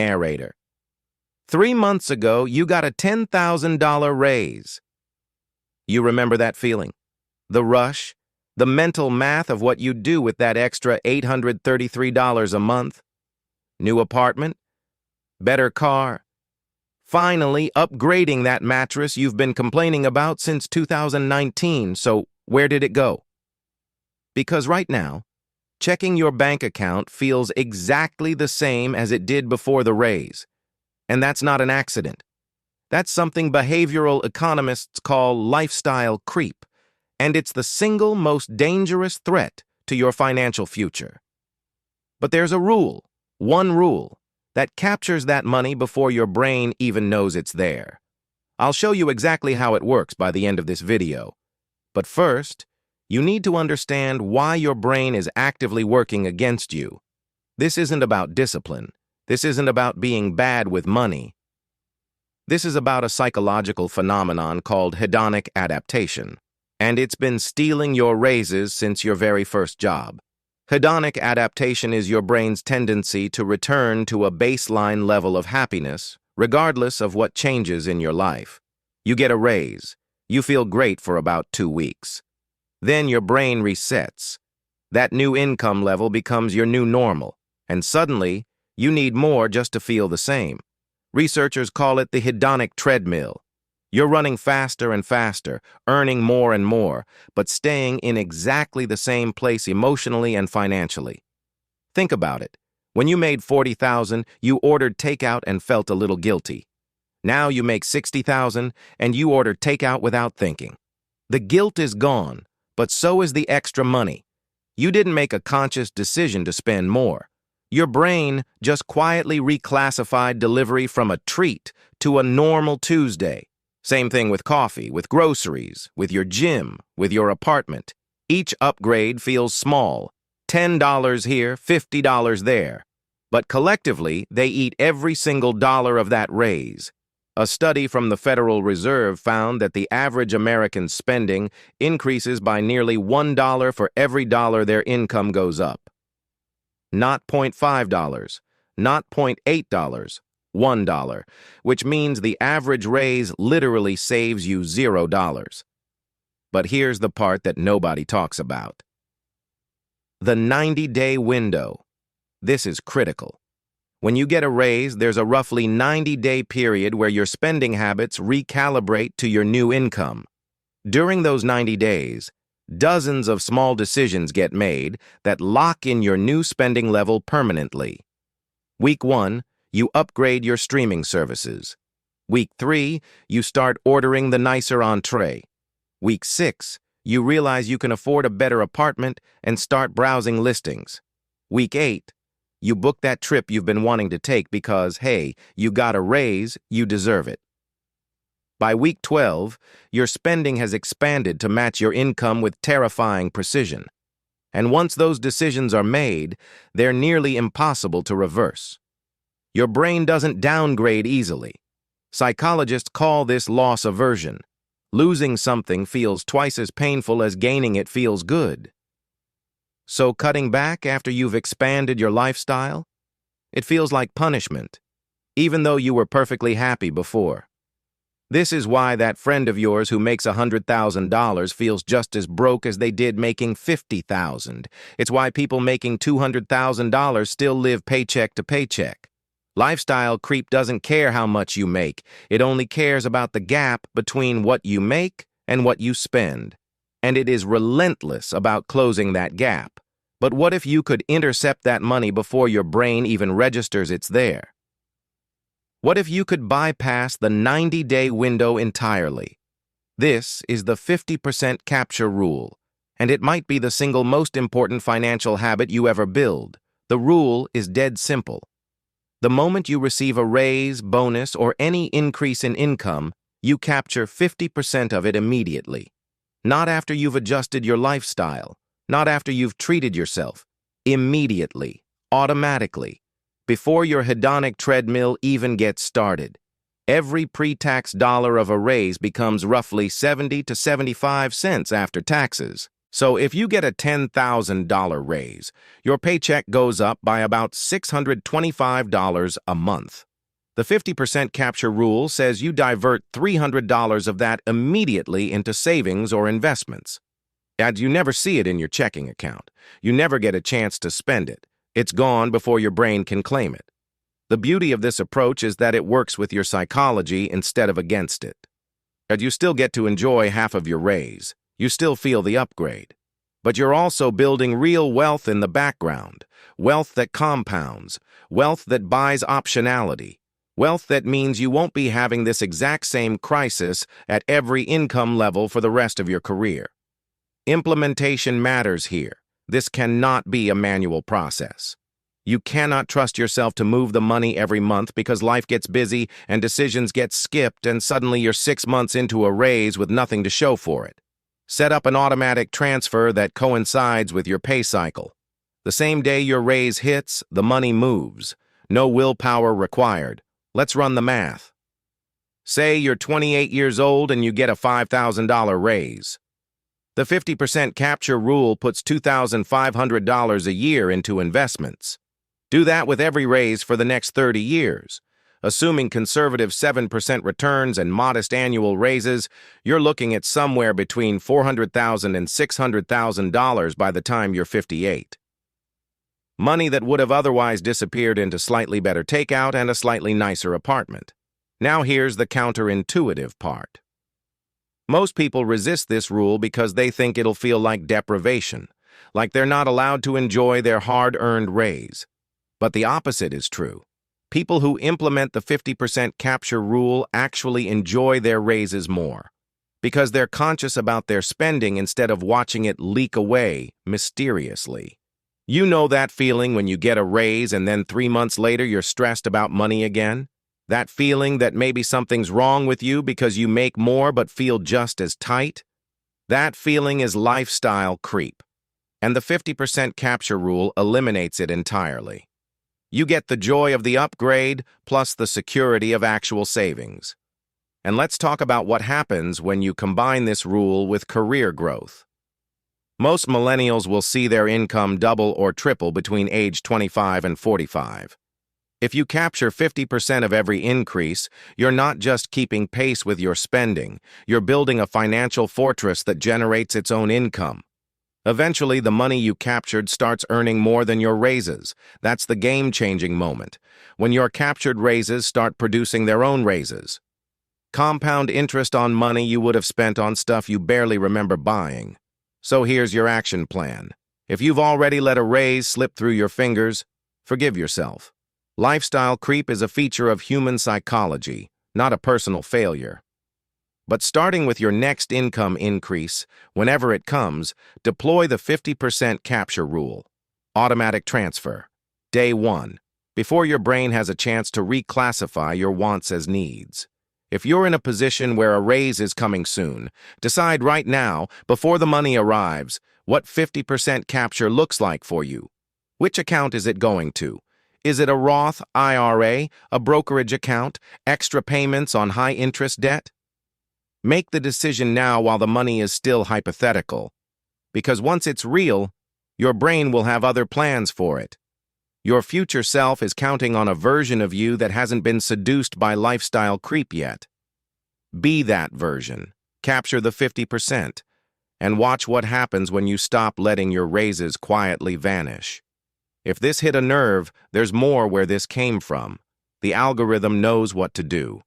Narrator. 3 months ago, you got a $10,000 raise. You remember that feeling? The rush? The mental math of what you'd do with that extra $833 a month? New apartment? Better car? Finally upgrading that mattress you've been complaining about since 2019, so where did it go? Because right now, checking your bank account feels exactly the same as it did before the raise. And that's not an accident. That's something behavioral economists call lifestyle creep, and it's the single most dangerous threat to your financial future. But there's a rule, one rule, that captures that money before your brain even knows it's there. I'll show you exactly how it works by the end of this video. But first, you need to understand why your brain is actively working against you. This isn't about discipline. This isn't about being bad with money. This is about a psychological phenomenon called hedonic adaptation, and it's been stealing your raises since your very first job. Hedonic adaptation is your brain's tendency to return to a baseline level of happiness, regardless of what changes in your life. You get a raise. You feel great for about 2 weeks. Then your brain resets. That new income level becomes your new normal, and suddenly, you need more just to feel the same. Researchers call it the hedonic treadmill. You're running faster and faster, earning more and more, but staying in exactly the same place emotionally and financially. Think about it. When you made $40,000, you ordered takeout and felt a little guilty. Now you make $60,000 and you order takeout without thinking. The guilt is gone, but so is the extra money. You didn't make a conscious decision to spend more. Your brain just quietly reclassified delivery from a treat to a normal Tuesday. Same thing with coffee, with groceries, with your gym, with your apartment. Each upgrade feels small. $10 here, $50 there. But collectively, they eat every single dollar of that raise. A study from the Federal Reserve found that the average American's spending increases by nearly $1 for every dollar their income goes up. Not $0.5, not $0.8, $1, which means the average raise literally saves you $0. But here's the part that nobody talks about. The 90-day window. This is critical. When you get a raise, there's a roughly 90-day period where your spending habits recalibrate to your new income. During those 90 days, dozens of small decisions get made that lock in your new spending level permanently. Week 1, you upgrade your streaming services. Week 3, you start ordering the nicer entree. Week 6, you realize you can afford a better apartment and start browsing listings. Week 8, you book that trip you've been wanting to take because, hey, you got a raise, you deserve it. By week 12, your spending has expanded to match your income with terrifying precision. And once those decisions are made, they're nearly impossible to reverse. Your brain doesn't downgrade easily. Psychologists call this loss aversion. Losing something feels twice as painful as gaining it feels good. So cutting back after you've expanded your lifestyle? It feels like punishment, even though you were perfectly happy before. This is why that friend of yours who makes $100,000 feels just as broke as they did making $50,000. It's why people making $200,000 still live paycheck to paycheck. Lifestyle creep doesn't care how much you make. It only cares about the gap between what you make and what you spend. And it is relentless about closing that gap. But what if you could intercept that money before your brain even registers it's there? What if you could bypass the 90-day window entirely? This is the 50% capture rule, and it might be the single most important financial habit you ever build. The rule is dead simple. The moment you receive a raise, bonus, or any increase in income, you capture 50% of it immediately. Not after you've adjusted your lifestyle, not after you've treated yourself. Immediately, automatically, before your hedonic treadmill even gets started. Every pre-tax dollar of a raise becomes roughly 70 to 75 cents after taxes. So if you get a $10,000 raise, your paycheck goes up by about $625 a month. The 50% capture rule says you divert $300 of that immediately into savings or investments. And you never see it in your checking account. You never get a chance to spend it. It's gone before your brain can claim it. The beauty of this approach is that it works with your psychology instead of against it. And you still get to enjoy half of your raise. You still feel the upgrade. But you're also building real wealth in the background, wealth that compounds, wealth that buys optionality, wealth that means you won't be having this exact same crisis at every income level for the rest of your career. Implementation matters here. This cannot be a manual process. You cannot trust yourself to move the money every month because life gets busy and decisions get skipped and suddenly you're 6 months into a raise with nothing to show for it. Set up an automatic transfer that coincides with your pay cycle. The same day your raise hits, the money moves. No willpower required. Let's run the math. Say you're 28 years old and you get a $5,000 raise. The 50% capture rule puts $2,500 a year into investments. Do that with every raise for the next 30 years. Assuming conservative 7% returns and modest annual raises, you're looking at somewhere between $400,000 and $600,000 by the time you're 58. Money that would have otherwise disappeared into slightly better takeout and a slightly nicer apartment. Now here's the counterintuitive part. Most people resist this rule because they think it'll feel like deprivation, like they're not allowed to enjoy their hard-earned raise. But the opposite is true. People who implement the 50% capture rule actually enjoy their raises more because they're conscious about their spending instead of watching it leak away mysteriously. You know that feeling when you get a raise and then 3 months later you're stressed about money again? That feeling that maybe something's wrong with you because you make more but feel just as tight? That feeling is lifestyle creep, and the 50% capture rule eliminates it entirely. You get the joy of the upgrade plus the security of actual savings. And let's talk about what happens when you combine this rule with career growth. Most millennials will see their income double or triple between age 25 and 45. If you capture 50% of every increase, you're not just keeping pace with your spending, you're building a financial fortress that generates its own income. Eventually, the money you captured starts earning more than your raises. That's the game-changing moment, when your captured raises start producing their own raises. Compound interest on money you would have spent on stuff you barely remember buying. So here's your action plan. If you've already let a raise slip through your fingers, forgive yourself. Lifestyle creep is a feature of human psychology, not a personal failure. But starting with your next income increase, whenever it comes, deploy the 50% capture rule. Automatic transfer. Day 1. Before your brain has a chance to reclassify your wants as needs. If you're in a position where a raise is coming soon, decide right now, before the money arrives, what 50% capture looks like for you. Which account is it going to? Is it a Roth IRA, a brokerage account, extra payments on high-interest debt? Make the decision now while the money is still hypothetical, because once it's real, your brain will have other plans for it. Your future self is counting on a version of you that hasn't been seduced by lifestyle creep yet. Be that version, capture the 50%, and watch what happens when you stop letting your raises quietly vanish. If this hit a nerve, there's more where this came from. The algorithm knows what to do.